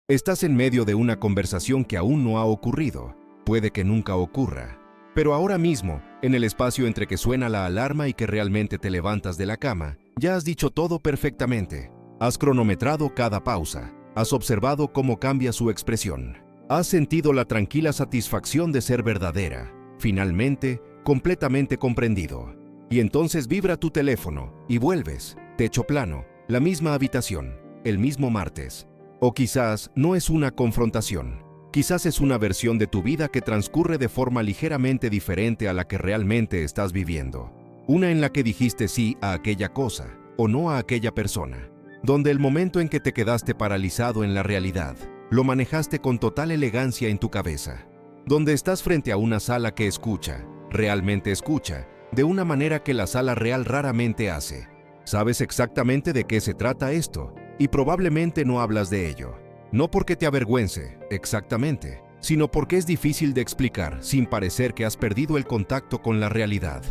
Estás en medio de una conversación que aún no ha ocurrido. Puede que nunca ocurra. Pero ahora mismo, en el espacio entre que suena la alarma y que realmente te levantas de la cama, ya has dicho todo perfectamente. Has cronometrado cada pausa. Has observado cómo cambia su expresión. Has sentido la tranquila satisfacción de ser verdadera. Finalmente, completamente comprendido. Y entonces vibra tu teléfono y vuelves, techo plano, la misma habitación, el mismo martes. O quizás no es una confrontación. Quizás es una versión de tu vida que transcurre de forma ligeramente diferente a la que realmente estás viviendo. Una en la que dijiste sí a aquella cosa o no a aquella persona. Donde el momento en que te quedaste paralizado en la realidad, lo manejaste con total elegancia en tu cabeza. Donde estás frente a una sala que escucha, realmente escucha, de una manera que la sala real raramente hace. Sabes exactamente de qué se trata esto. Y probablemente no hablas de ello. No porque te avergüence, exactamente, sino porque es difícil de explicar sin parecer que has perdido el contacto con la realidad.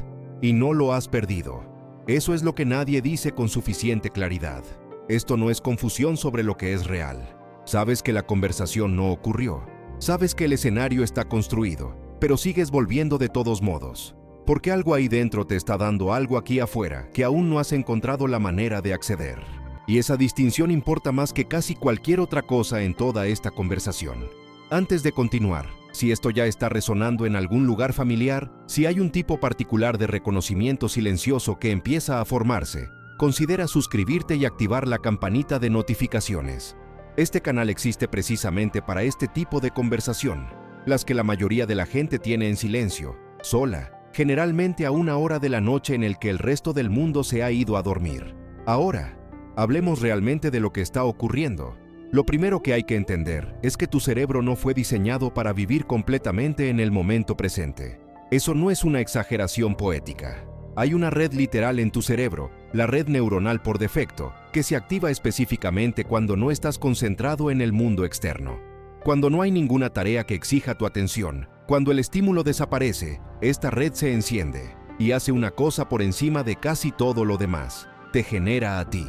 Y no lo has perdido. Eso es lo que nadie dice con suficiente claridad. Esto no es confusión sobre lo que es real. Sabes que la conversación no ocurrió. Sabes que el escenario está construido, pero sigues volviendo de todos modos. Porque algo ahí dentro te está dando algo aquí afuera que aún no has encontrado la manera de acceder. Y esa distinción importa más que casi cualquier otra cosa en toda esta conversación. Antes de continuar, si esto ya está resonando en algún lugar familiar, si hay un tipo particular de reconocimiento silencioso que empieza a formarse, considera suscribirte y activar la campanita de notificaciones. Este canal existe precisamente para este tipo de conversación, las que la mayoría de la gente tiene en silencio, sola, generalmente a una hora de la noche en el que el resto del mundo se ha ido a dormir. Ahora, hablemos realmente de lo que está ocurriendo. Lo primero que hay que entender es que tu cerebro no fue diseñado para vivir completamente en el momento presente. Eso no es una exageración poética. Hay una red literal en tu cerebro, la red neuronal por defecto, que se activa específicamente cuando no estás concentrado en el mundo externo. Cuando no hay ninguna tarea que exija tu atención, cuando el estímulo desaparece, esta red se enciende y hace una cosa por encima de casi todo lo demás. Te genera a ti.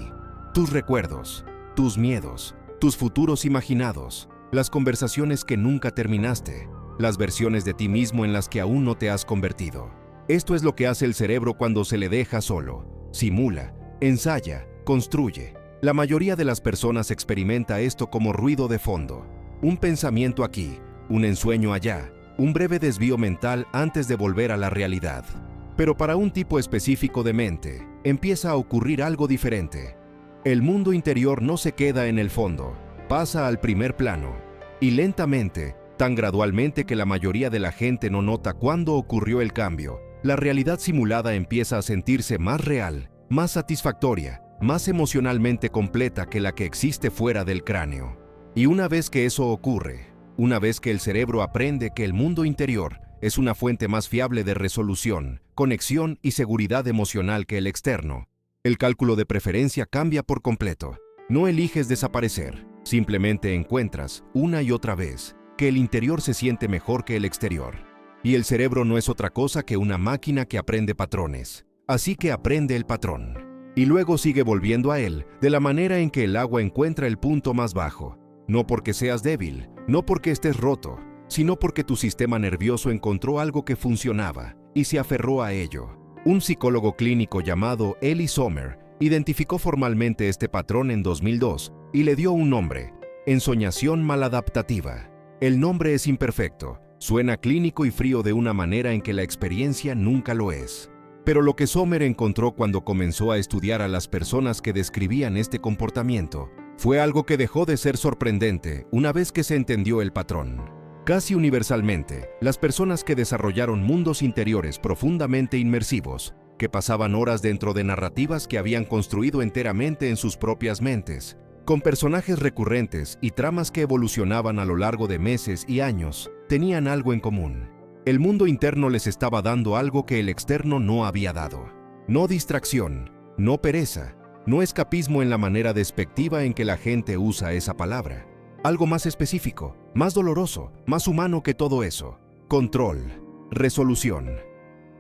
Tus recuerdos, tus miedos, tus futuros imaginados, las conversaciones que nunca terminaste, las versiones de ti mismo en las que aún no te has convertido. Esto es lo que hace el cerebro cuando se le deja solo. Simula, ensaya, construye. La mayoría de las personas experimenta esto como ruido de fondo. Un pensamiento aquí, un ensueño allá, un breve desvío mental antes de volver a la realidad. Pero para un tipo específico de mente, empieza a ocurrir algo diferente. El mundo interior no se queda en el fondo, pasa al primer plano. Y lentamente, tan gradualmente que la mayoría de la gente no nota cuándo ocurrió el cambio, la realidad simulada empieza a sentirse más real, más satisfactoria, más emocionalmente completa que la que existe fuera del cráneo. Y una vez que eso ocurre, una vez que el cerebro aprende que el mundo interior es una fuente más fiable de resolución, conexión y seguridad emocional que el externo, el cálculo de preferencia cambia por completo. No eliges desaparecer, simplemente encuentras, una y otra vez, que el interior se siente mejor que el exterior. Y el cerebro no es otra cosa que una máquina que aprende patrones. Así que aprende el patrón. Y luego sigue volviendo a él, de la manera en que el agua encuentra el punto más bajo. No porque seas débil, no porque estés roto, sino porque tu sistema nervioso encontró algo que funcionaba y se aferró a ello. Un psicólogo clínico llamado Eli Sommer identificó formalmente este patrón en 2002 y le dio un nombre: ensoñación maladaptativa. El nombre es imperfecto, suena clínico y frío de una manera en que la experiencia nunca lo es. Pero lo que Sommer encontró cuando comenzó a estudiar a las personas que describían este comportamiento fue algo que dejó de ser sorprendente una vez que se entendió el patrón. Casi universalmente, las personas que desarrollaron mundos interiores profundamente inmersivos, que pasaban horas dentro de narrativas que habían construido enteramente en sus propias mentes, con personajes recurrentes y tramas que evolucionaban a lo largo de meses y años, tenían algo en común. El mundo interno les estaba dando algo que el externo no había dado. No distracción, no pereza, no escapismo en la manera despectiva en que la gente usa esa palabra. Algo más específico, más doloroso, más humano que todo eso. Control, resolución.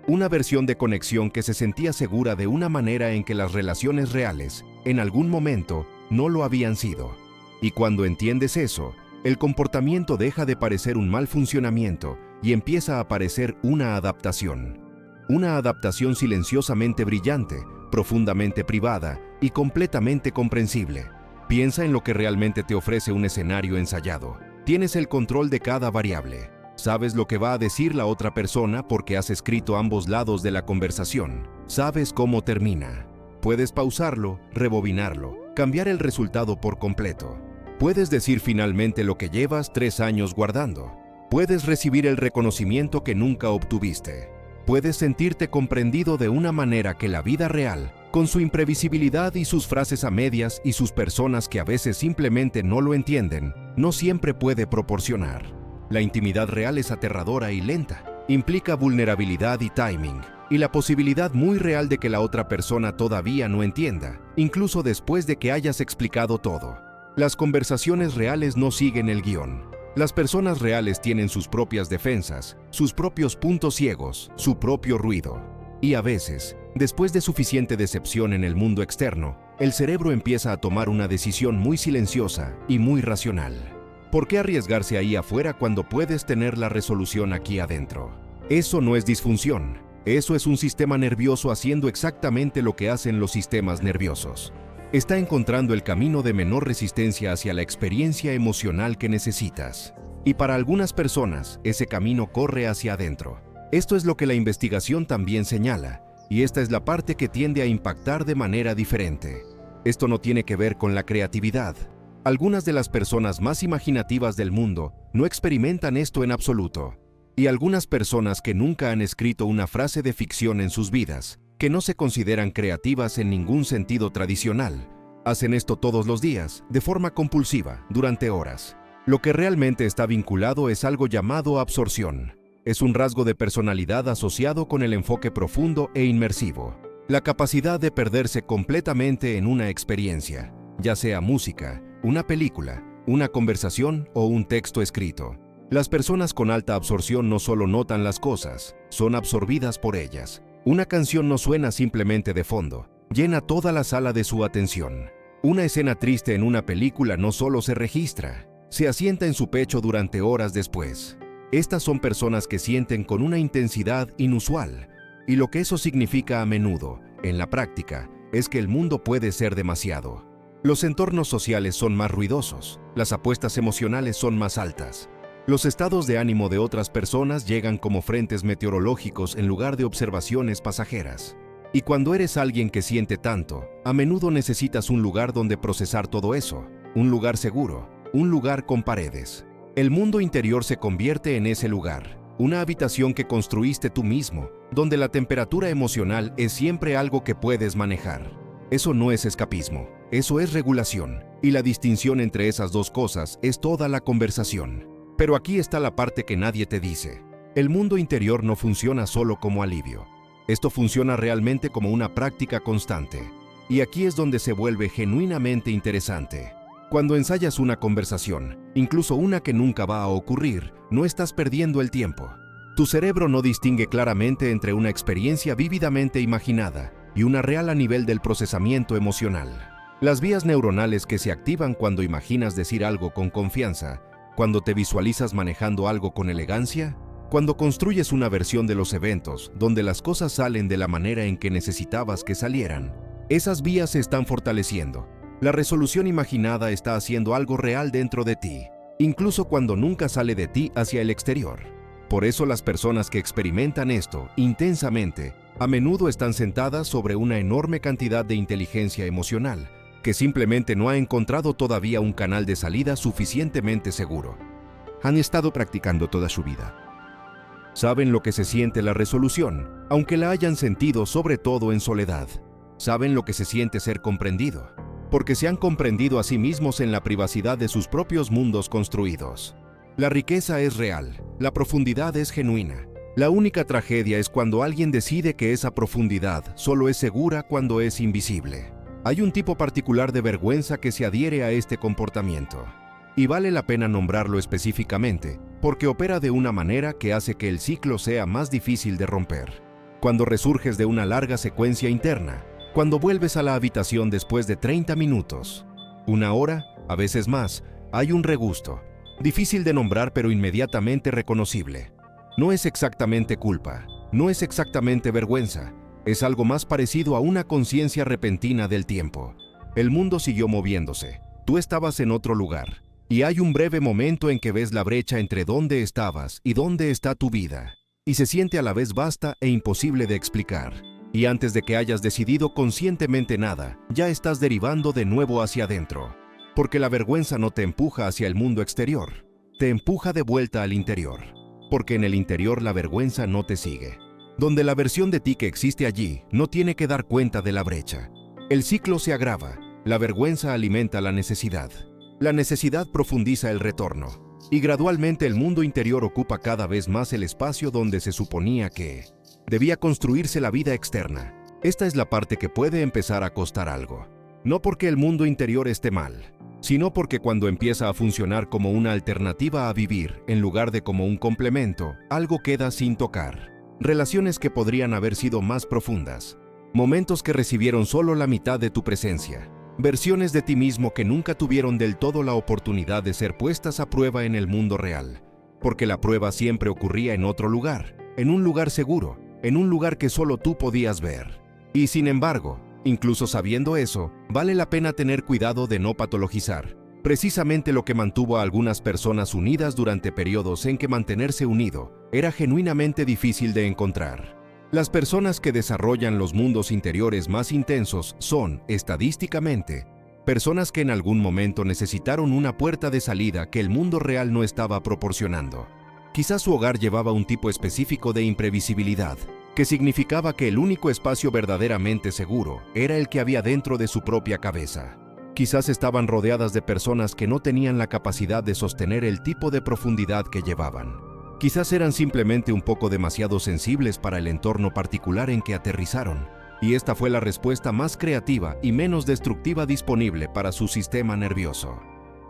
Una versión de conexión que se sentía segura de una manera en que las relaciones reales, en algún momento, no lo habían sido. Y cuando entiendes eso, el comportamiento deja de parecer un mal funcionamiento y empieza a parecer una adaptación. Una adaptación silenciosamente brillante, profundamente privada y completamente comprensible. Piensa en lo que realmente te ofrece un escenario ensayado. Tienes el control de cada variable. Sabes lo que va a decir la otra persona porque has escrito ambos lados de la conversación. Sabes cómo termina. Puedes pausarlo, rebobinarlo, cambiar el resultado por completo. Puedes decir finalmente lo que llevas 3 años guardando. Puedes recibir el reconocimiento que nunca obtuviste. Puedes sentirte comprendido de una manera que la vida real, con su imprevisibilidad y sus frases a medias y sus personas que a veces simplemente no lo entienden, no siempre puede proporcionar. La intimidad real es aterradora y lenta. Implica vulnerabilidad y timing, y la posibilidad muy real de que la otra persona todavía no entienda, incluso después de que hayas explicado todo. Las conversaciones reales no siguen el guión. Las personas reales tienen sus propias defensas, sus propios puntos ciegos, su propio ruido. Y a veces, después de suficiente decepción en el mundo externo, el cerebro empieza a tomar una decisión muy silenciosa y muy racional. ¿Por qué arriesgarse ahí afuera cuando puedes tener la resolución aquí adentro? Eso no es disfunción. Eso es un sistema nervioso haciendo exactamente lo que hacen los sistemas nerviosos. Está encontrando el camino de menor resistencia hacia la experiencia emocional que necesitas. Y para algunas personas, ese camino corre hacia adentro. Esto es lo que la investigación también señala, y esta es la parte que tiende a impactar de manera diferente. Esto no tiene que ver con la creatividad. Algunas de las personas más imaginativas del mundo no experimentan esto en absoluto. Y algunas personas que nunca han escrito una frase de ficción en sus vidas, que no se consideran creativas en ningún sentido tradicional, hacen esto todos los días, de forma compulsiva, durante horas. Lo que realmente está vinculado es algo llamado absorción. Es un rasgo de personalidad asociado con el enfoque profundo e inmersivo. La capacidad de perderse completamente en una experiencia, ya sea música, una película, una conversación o un texto escrito. Las personas con alta absorción no solo notan las cosas, son absorbidas por ellas. Una canción no suena simplemente de fondo, llena toda la sala de su atención. Una escena triste en una película no solo se registra, se asienta en su pecho durante horas después. Estas son personas que sienten con una intensidad inusual, y lo que eso significa a menudo, en la práctica, es que el mundo puede ser demasiado. Los entornos sociales son más ruidosos, las apuestas emocionales son más altas. Los estados de ánimo de otras personas llegan como frentes meteorológicos en lugar de observaciones pasajeras. Y cuando eres alguien que siente tanto, a menudo necesitas un lugar donde procesar todo eso, un lugar seguro, un lugar con paredes. El mundo interior se convierte en ese lugar, una habitación que construiste tú mismo, donde la temperatura emocional es siempre algo que puedes manejar. Eso no es escapismo, eso es regulación, y la distinción entre esas dos cosas es toda la conversación. Pero aquí está la parte que nadie te dice. El mundo interior no funciona solo como alivio. Esto funciona realmente como una práctica constante. Y aquí es donde se vuelve genuinamente interesante. Cuando ensayas una conversación, incluso una que nunca va a ocurrir, no estás perdiendo el tiempo. Tu cerebro no distingue claramente entre una experiencia vívidamente imaginada y una real a nivel del procesamiento emocional. Las vías neuronales que se activan cuando imaginas decir algo con confianza, cuando te visualizas manejando algo con elegancia, cuando construyes una versión de los eventos donde las cosas salen de la manera en que necesitabas que salieran, esas vías se están fortaleciendo. La resolución imaginada está haciendo algo real dentro de ti, incluso cuando nunca sale de ti hacia el exterior. Por eso las personas que experimentan esto intensamente, a menudo están sentadas sobre una enorme cantidad de inteligencia emocional, que simplemente no ha encontrado todavía un canal de salida suficientemente seguro. Han estado practicando toda su vida. Saben lo que se siente la resolución, aunque la hayan sentido sobre todo en soledad. Saben lo que se siente ser comprendido, porque se han comprendido a sí mismos en la privacidad de sus propios mundos construidos. La riqueza es real, la profundidad es genuina. La única tragedia es cuando alguien decide que esa profundidad solo es segura cuando es invisible. Hay un tipo particular de vergüenza que se adhiere a este comportamiento. Y vale la pena nombrarlo específicamente, porque opera de una manera que hace que el ciclo sea más difícil de romper. Cuando resurges de una larga secuencia interna, cuando vuelves a la habitación después de 30 minutos, 1 hora A veces más, hay un regusto, difícil de nombrar pero inmediatamente reconocible. No es exactamente culpa, no es exactamente vergüenza, es algo más parecido a una conciencia repentina del tiempo. El mundo siguió moviéndose, tú estabas en otro lugar, y hay un breve momento en que ves la brecha entre dónde estabas y dónde está tu vida, y se siente a la vez vasta e imposible de explicar. Y antes de que hayas decidido conscientemente nada, ya estás derivando de nuevo hacia adentro. Porque la vergüenza no te empuja hacia el mundo exterior, te empuja de vuelta al interior. Porque en el interior la vergüenza no te sigue. Donde la versión de ti que existe allí no tiene que dar cuenta de la brecha. El ciclo se agrava, la vergüenza alimenta la necesidad. La necesidad profundiza el retorno. Y gradualmente el mundo interior ocupa cada vez más el espacio donde se suponía que debía construirse la vida externa. Esta es la parte que puede empezar a costar algo. No porque el mundo interior esté mal, sino porque cuando empieza a funcionar como una alternativa a vivir, en lugar de como un complemento, algo queda sin tocar. Relaciones que podrían haber sido más profundas. Momentos que recibieron solo la mitad de tu presencia. Versiones de ti mismo que nunca tuvieron del todo la oportunidad de ser puestas a prueba en el mundo real. Porque la prueba siempre ocurría en otro lugar, en un lugar seguro, en un lugar que solo tú podías ver. Y sin embargo, incluso sabiendo eso, vale la pena tener cuidado de no patologizar. Precisamente lo que mantuvo a algunas personas unidas durante periodos en que mantenerse unido era genuinamente difícil de encontrar. Las personas que desarrollan los mundos interiores más intensos son, estadísticamente, personas que en algún momento necesitaron una puerta de salida que el mundo real no estaba proporcionando. Quizás su hogar llevaba un tipo específico de imprevisibilidad, que significaba que el único espacio verdaderamente seguro era el que había dentro de su propia cabeza. Quizás estaban rodeadas de personas que no tenían la capacidad de sostener el tipo de profundidad que llevaban. Quizás eran simplemente un poco demasiado sensibles para el entorno particular en que aterrizaron, y esta fue la respuesta más creativa y menos destructiva disponible para su sistema nervioso.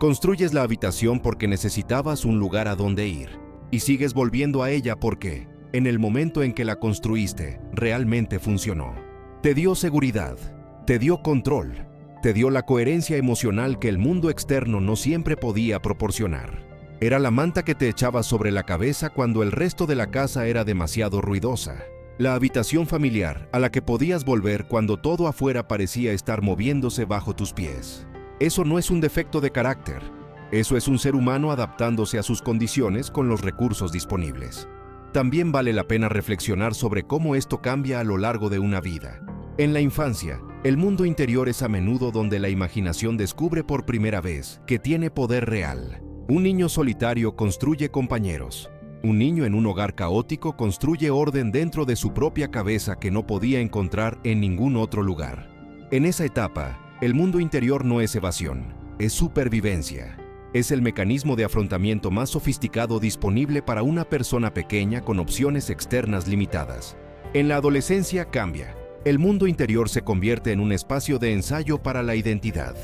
Construyes la habitación porque necesitabas un lugar a donde ir, y sigues volviendo a ella porque, en el momento en que la construiste, realmente funcionó. Te dio seguridad, te dio control, te dio la coherencia emocional que el mundo externo no siempre podía proporcionar. Era la manta que te echabas sobre la cabeza cuando el resto de la casa era demasiado ruidosa. La habitación familiar a la que podías volver cuando todo afuera parecía estar moviéndose bajo tus pies. Eso no es un defecto de carácter. Eso es un ser humano adaptándose a sus condiciones con los recursos disponibles. También vale la pena reflexionar sobre cómo esto cambia a lo largo de una vida. En la infancia, el mundo interior es a menudo donde la imaginación descubre por primera vez que tiene poder real. Un niño solitario construye compañeros. Un niño en un hogar caótico construye orden dentro de su propia cabeza que no podía encontrar en ningún otro lugar. En esa etapa, el mundo interior no es evasión, es supervivencia. Es el mecanismo de afrontamiento más sofisticado disponible para una persona pequeña con opciones externas limitadas. En la adolescencia cambia. El mundo interior se convierte en un espacio de ensayo para la identidad.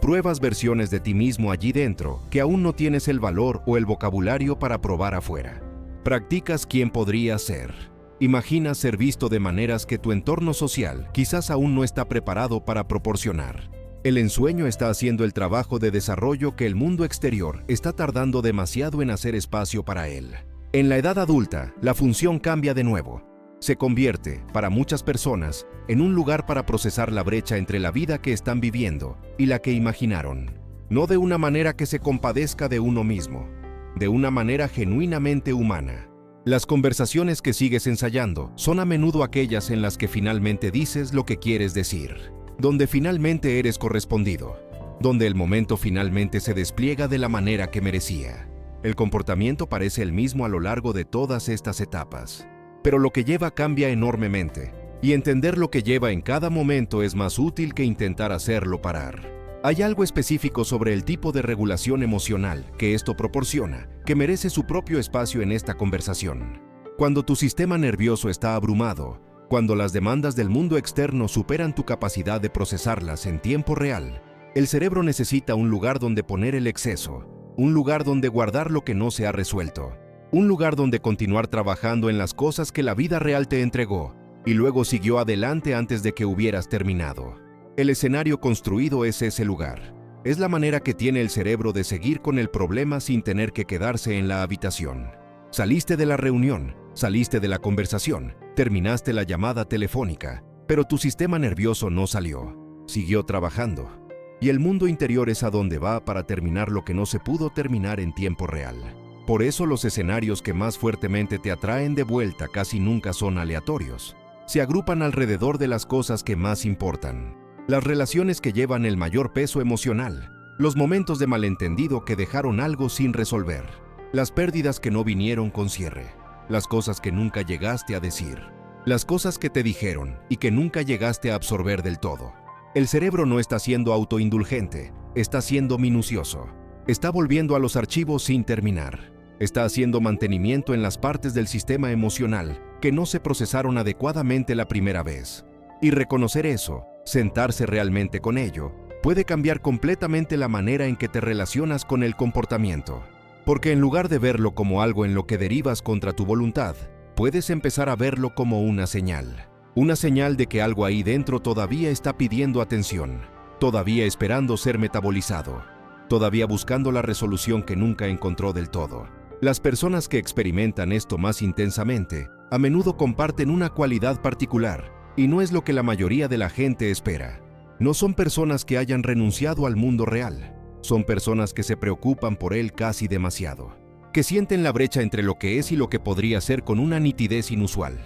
Pruebas versiones de ti mismo allí dentro que aún no tienes el valor o el vocabulario para probar afuera. Practicas quién podrías ser. Imaginas ser visto de maneras que tu entorno social quizás aún no está preparado para proporcionar. El ensueño está haciendo el trabajo de desarrollo que el mundo exterior está tardando demasiado en hacer espacio para él. En la edad adulta, la función cambia de nuevo. Se convierte, para muchas personas, en un lugar para procesar la brecha entre la vida que están viviendo y la que imaginaron. No de una manera que se compadezca de uno mismo, de una manera genuinamente humana. Las conversaciones que sigues ensayando son a menudo aquellas en las que finalmente dices lo que quieres decir, donde finalmente eres correspondido, donde el momento finalmente se despliega de la manera que merecía. El comportamiento parece el mismo a lo largo de todas estas etapas. Pero lo que lleva cambia enormemente, y entender lo que lleva en cada momento es más útil que intentar hacerlo parar. Hay algo específico sobre el tipo de regulación emocional que esto proporciona, que merece su propio espacio en esta conversación. Cuando tu sistema nervioso está abrumado, cuando las demandas del mundo externo superan tu capacidad de procesarlas en tiempo real, el cerebro necesita un lugar donde poner el exceso, un lugar donde guardar lo que no se ha resuelto. Un lugar donde continuar trabajando en las cosas que la vida real te entregó y luego siguió adelante antes de que hubieras terminado. El escenario construido es ese lugar. Es la manera que tiene el cerebro de seguir con el problema sin tener que quedarse en la habitación. Saliste de la reunión, saliste de la conversación, terminaste la llamada telefónica, pero tu sistema nervioso no salió. Siguió trabajando. Y el mundo interior es a donde va para terminar lo que no se pudo terminar en tiempo real. Por eso los escenarios que más fuertemente te atraen de vuelta casi nunca son aleatorios. Se agrupan alrededor de las cosas que más importan. Las relaciones que llevan el mayor peso emocional. Los momentos de malentendido que dejaron algo sin resolver. Las pérdidas que no vinieron con cierre. Las cosas que nunca llegaste a decir. Las cosas que te dijeron y que nunca llegaste a absorber del todo. El cerebro no está siendo autoindulgente, está siendo minucioso. Está volviendo a los archivos sin terminar. Está haciendo mantenimiento en las partes del sistema emocional que no se procesaron adecuadamente la primera vez. Y reconocer eso, sentarse realmente con ello, puede cambiar completamente la manera en que te relacionas con el comportamiento. Porque en lugar de verlo como algo en lo que derivas contra tu voluntad, puedes empezar a verlo como una señal. Una señal de que algo ahí dentro todavía está pidiendo atención, todavía esperando ser metabolizado, todavía buscando la resolución que nunca encontró del todo. Las personas que experimentan esto más intensamente, a menudo comparten una cualidad particular, y no es lo que la mayoría de la gente espera. No son personas que hayan renunciado al mundo real, son personas que se preocupan por él casi demasiado, que sienten la brecha entre lo que es y lo que podría ser con una nitidez inusual,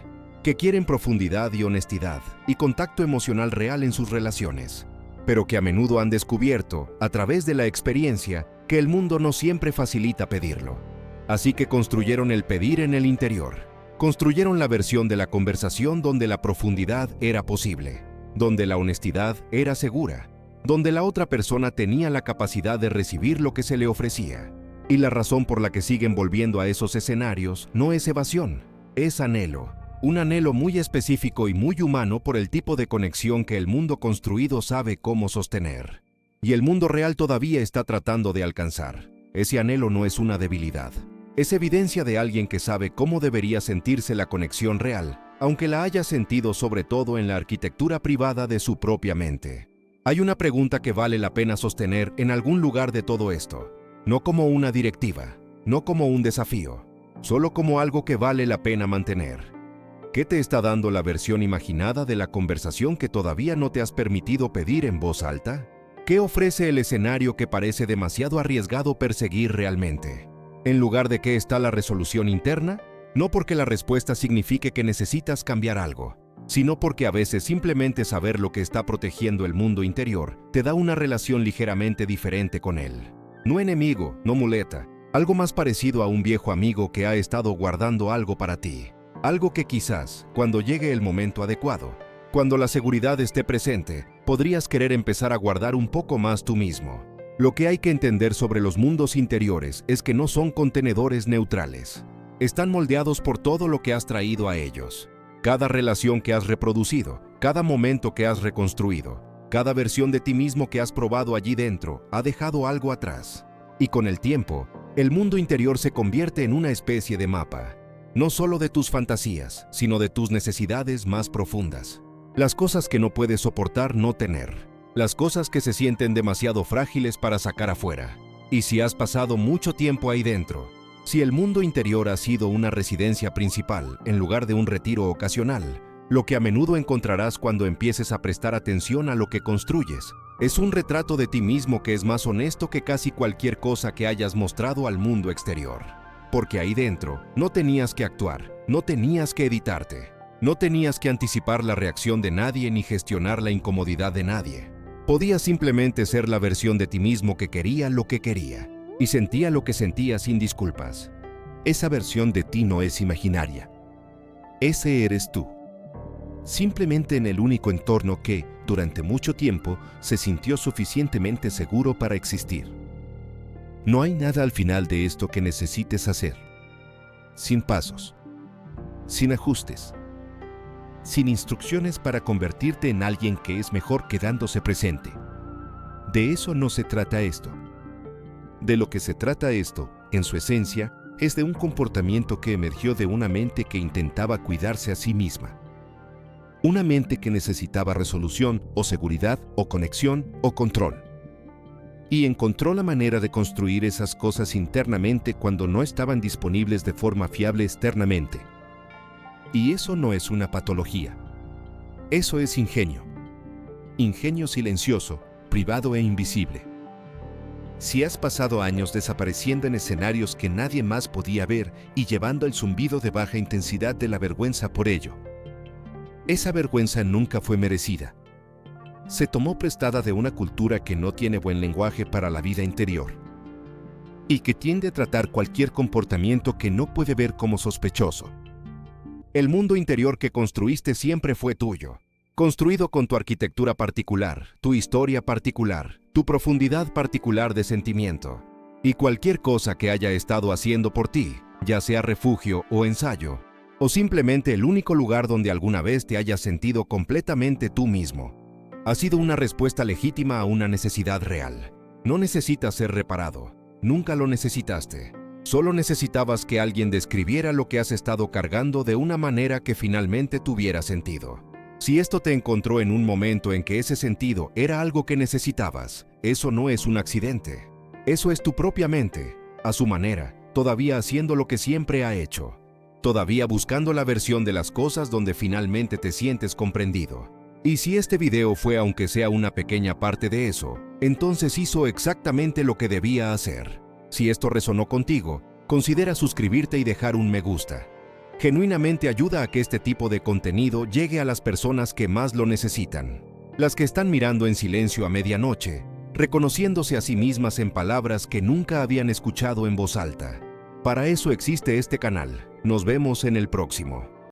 que quieren profundidad y honestidad y contacto emocional real en sus relaciones, pero que a menudo han descubierto, a través de la experiencia, que el mundo no siempre facilita pedirlo. Así que construyeron el pedir en el interior. Construyeron la versión de la conversación donde la profundidad era posible, donde la honestidad era segura, donde la otra persona tenía la capacidad de recibir lo que se le ofrecía. Y la razón por la que siguen volviendo a esos escenarios no es evasión, es anhelo. Un anhelo muy específico y muy humano por el tipo de conexión que el mundo construido sabe cómo sostener. Y el mundo real todavía está tratando de alcanzar. Ese anhelo no es una debilidad. Es evidencia de alguien que sabe cómo debería sentirse la conexión real, aunque la haya sentido sobre todo en la arquitectura privada de su propia mente. Hay una pregunta que vale la pena sostener en algún lugar de todo esto. No como una directiva, no como un desafío, solo como algo que vale la pena mantener. ¿Qué te está dando la versión imaginada de la conversación que todavía no te has permitido pedir en voz alta? ¿Qué ofrece el escenario que parece demasiado arriesgado perseguir realmente? ¿En lugar de qué está la resolución interna? No porque la respuesta signifique que necesitas cambiar algo, sino porque a veces simplemente saber lo que está protegiendo el mundo interior te da una relación ligeramente diferente con él. No enemigo, no muleta, algo más parecido a un viejo amigo que ha estado guardando algo para ti. Algo que quizás, cuando llegue el momento adecuado, cuando la seguridad esté presente, podrías querer empezar a guardar un poco más tú mismo. Lo que hay que entender sobre los mundos interiores es que no son contenedores neutrales. Están moldeados por todo lo que has traído a ellos. Cada relación que has reproducido, cada momento que has reconstruido, cada versión de ti mismo que has probado allí dentro, ha dejado algo atrás. Y con el tiempo, el mundo interior se convierte en una especie de mapa. No solo de tus fantasías, sino de tus necesidades más profundas. Las cosas que no puedes soportar no tener. Las cosas que se sienten demasiado frágiles para sacar afuera. Y si has pasado mucho tiempo ahí dentro, si el mundo interior ha sido una residencia principal en lugar de un retiro ocasional, lo que a menudo encontrarás cuando empieces a prestar atención a lo que construyes es un retrato de ti mismo que es más honesto que casi cualquier cosa que hayas mostrado al mundo exterior. Porque ahí dentro no tenías que actuar, no tenías que editarte, no tenías que anticipar la reacción de nadie ni gestionar la incomodidad de nadie. Podías simplemente ser la versión de ti mismo que quería lo que quería y sentía lo que sentía sin disculpas. Esa versión de ti no es imaginaria. Ese eres tú. Simplemente en el único entorno que, durante mucho tiempo, se sintió suficientemente seguro para existir. No hay nada al final de esto que necesites hacer. Sin pasos, sin ajustes, sin instrucciones para convertirte en alguien que es mejor quedándose presente. De eso no se trata esto. De lo que se trata esto, en su esencia, es de un comportamiento que emergió de una mente que intentaba cuidarse a sí misma. Una mente que necesitaba resolución o seguridad o conexión o control. y encontró la manera de construir esas cosas internamente cuando no estaban disponibles de forma fiable externamente. Y eso no es una patología. Eso es ingenio. Ingenio silencioso, privado e invisible. Si has pasado años desapareciendo en escenarios que nadie más podía ver y llevando el zumbido de baja intensidad de la vergüenza por ello, esa vergüenza nunca fue merecida. Se tomó prestada de una cultura que no tiene buen lenguaje para la vida interior y que tiende a tratar cualquier comportamiento que no puede ver como sospechoso. El mundo interior que construiste siempre fue tuyo, construido con tu arquitectura particular, tu historia particular, tu profundidad particular de sentimiento. Y cualquier cosa que haya estado haciendo por ti, ya sea refugio o ensayo, o simplemente el único lugar donde alguna vez te hayas sentido completamente tú mismo, ha sido una respuesta legítima a una necesidad real. No necesitas ser reparado, nunca lo necesitaste. Solo necesitabas que alguien describiera lo que has estado cargando de una manera que finalmente tuviera sentido. Si esto te encontró en un momento en que ese sentido era algo que necesitabas, eso no es un accidente. Eso es tu propia mente, a su manera, todavía haciendo lo que siempre ha hecho. Todavía buscando la versión de las cosas donde finalmente te sientes comprendido. Y si este video fue aunque sea una pequeña parte de eso, entonces hizo exactamente lo que debía hacer. Si esto resonó contigo, considera suscribirte y dejar un me gusta. Genuinamente ayuda a que este tipo de contenido llegue a las personas que más lo necesitan. Las que están mirando en silencio a medianoche, reconociéndose a sí mismas en palabras que nunca habían escuchado en voz alta. Para eso existe este canal. Nos vemos en el próximo.